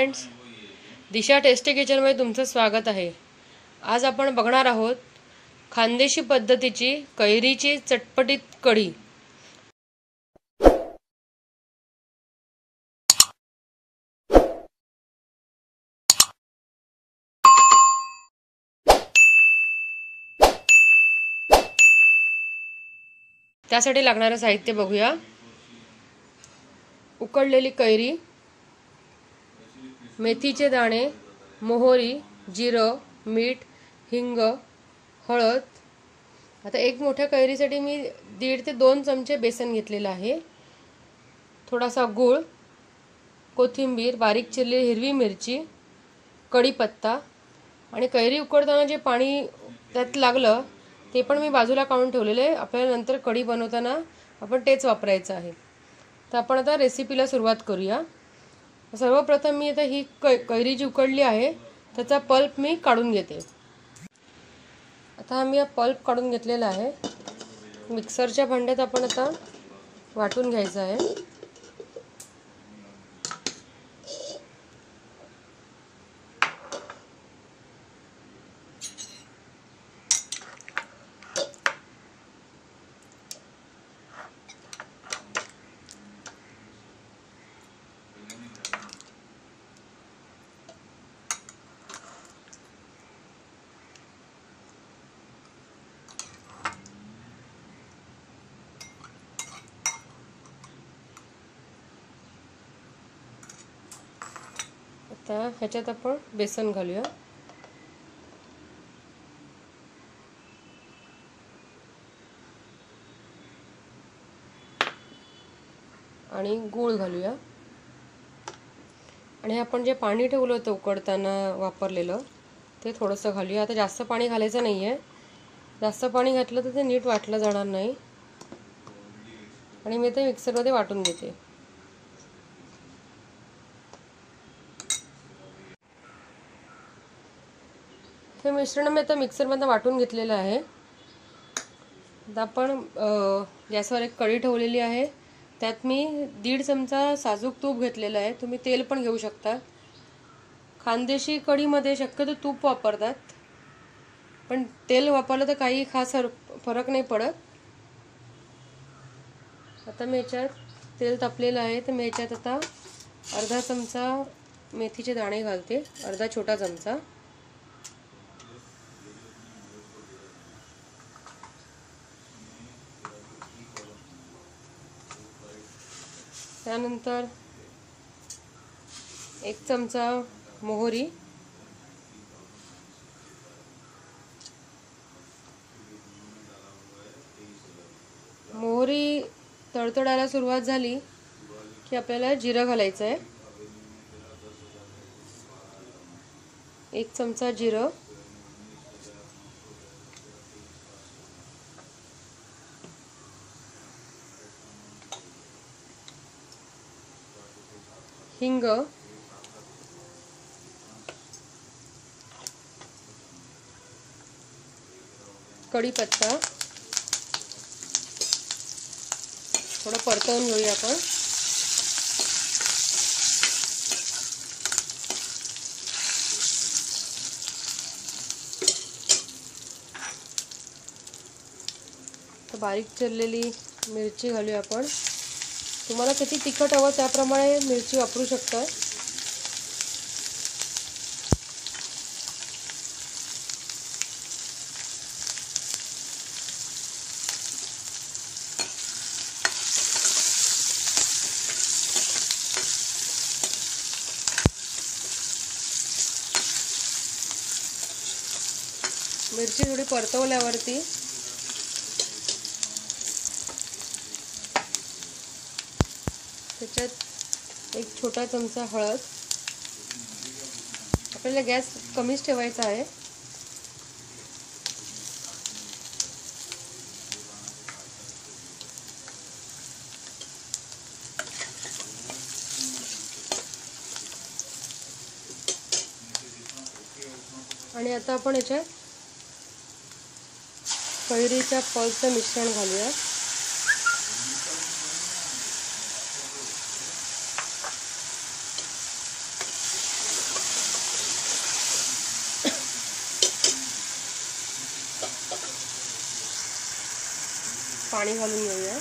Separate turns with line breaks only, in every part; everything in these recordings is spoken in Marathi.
फ्रेंड्स, दिशा टेस्टी किचनमध्ये तुमचं स्वागत आहे। आज आपण बघणार आहोत खानदेशी पद्धतीची कैरीची चटपटीत कढी। त्यासाठी लागणारे साहित्य बघूया। उकडलेली कैरी, मेथीचे दाणे, मोहरी, जिरं, मीठ, हिंग, हळद। आता एक मोठ्या कैरीसाठी मी 1.5 ते 2 चमचे बेसन घेतलेलं आहे। थोडासा गूळ, कोथिंबीर, बारीक चिरलेली हिरवी मिरची, कढीपत्ता आणि कैरी उकडताना जे पाणी त्यात लागलं ते पण मी बाजूला काढून ठेवलेले आहे। आपल्याला नंतर कढी बनवताना आपण तेच वापरायचं आहे। तर आपण आता रेसिपीला सुरुवात करूया। सर्वप्रथम मी आता ही कैरी जी उकडली आहे त्याचा पल्प मी काढून घेते। आता मी हा पल्प काढून घेतलेला आहे। मिक्सरच्या भांड्यात आपण आता वाटून घ्यायचं आहे। आता ह्याच्यात आपण बेसन घालूया आणि गूळ घालूया आणि आपण जे पाणी ठेवलं होतं उकडताना वापरलेलं ते थोडंसं घालूया। आता जास्त पाणी घालायचं नाहीये, जास्त पाणी घातलं तर ते नीट वाटलं जाणार नाही। आणि मी ते मिक्सरमध्ये वाटून घेते। हे मिश्रण मी आता मिक्सरमध्ये वाटून घेतलेलं आहे। आता आपण गॅसवर एक कढई ठेवलेली आहे, त्यात मी 1.5 चमचा साजूक तूप घेतलेलं आहे। तुम्ही तेल पण घेऊ शकता। खानदेशी कढीमध्ये शक्यतो तूप वापरतात, पण तेल वापरलं तर काही खास फरक नाही पडत। आता मी याच्यात तेल तापलेलं आहे तर मी याच्यात आता अर्धा चमचा मेथीचे दाणे घालते, अर्धा छोटा चमचा। त्यानंतर 1 चमचा मोहरी, मोहरी तडतडायला सुरुवात झाली की आपल्याला जिरं घालायचं आहे। 1 चमचा जिरं, हिंग, कढीपत्ता थोडं परतवून घेऊया आपण। तर बारीक चिरलेली मिरची घालूया आपण। तुम्हाला किती तिखट हवं त्याप्रमाणे मिरची वापरू शकता। मिरची थोडी परतवल्यावरती त्याच्यात 1 छोटा चमचा हळद। आपल्याला गॅस कमीच ठेवायचा आहे। आणि आता आपण याच्यात कैरीच्या पल्पचं मिश्रण घालूया। पाणी घालून घेऊया.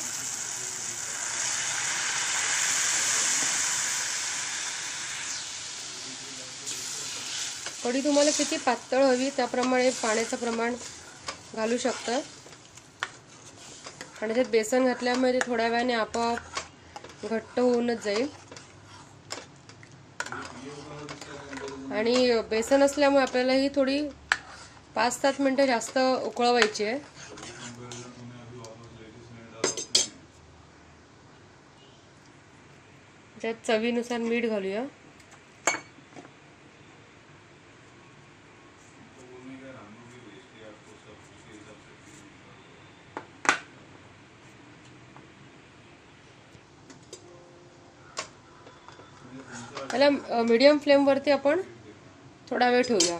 कढी तुम्हाला किती पातळ हवी त्याप्रमाणे पाण्याचं प्रमाण घालू शकता. आणि त्यात बेसन घातल्यामुळे ते थोड्या वेळाने आपोआप घट्ट होऊनच जाईल. आणि बेसन असल्यामुळे आपल्याला ही थोडी 5-7 मिनिटं जास्त उकळवायची आहे. त्यात चवीनुसार मीठ घालूया. त्याला मीडियम फ्लेमवरती आपण थोडा वेळ ठेवूया.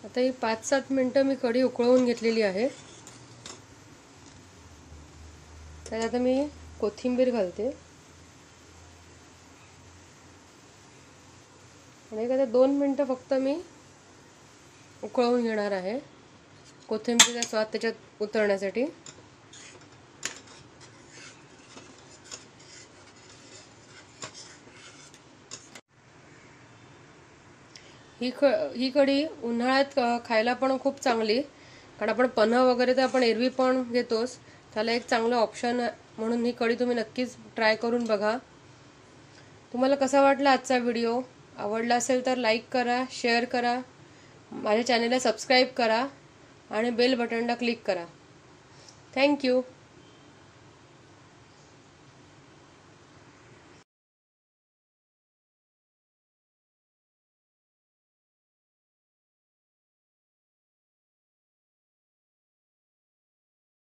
आता ही 5-7 मिनिटं मी कढी उकळवून घेतलेली आहे. त्यात आता मी कोथिंबीर घालते आणि आता 2 मिनिटं फक्त मी उकळवून घेणार आहे कोथिंबीरचा स्वाद त्याच्यात उतरण्यासाठी. ही कढी उन्हाळ्यात खायला पण खूप चांगली, कारण आपण पन्ह वगैरे तर आपण एरवी पण घेतोच. त्याला एक चांगलं ऑप्शन म्हणून ही कढी तुम्ही नक्कीच ट्राय करून बघा. तुम्हाला कसा वाटला आजचा व्हिडिओ? आवडला असेल तर लाईक करा, शेअर करा, माझ्या चॅनलला सबस्क्राईब करा आणि बेल बटनला क्लिक करा. थँक्यू.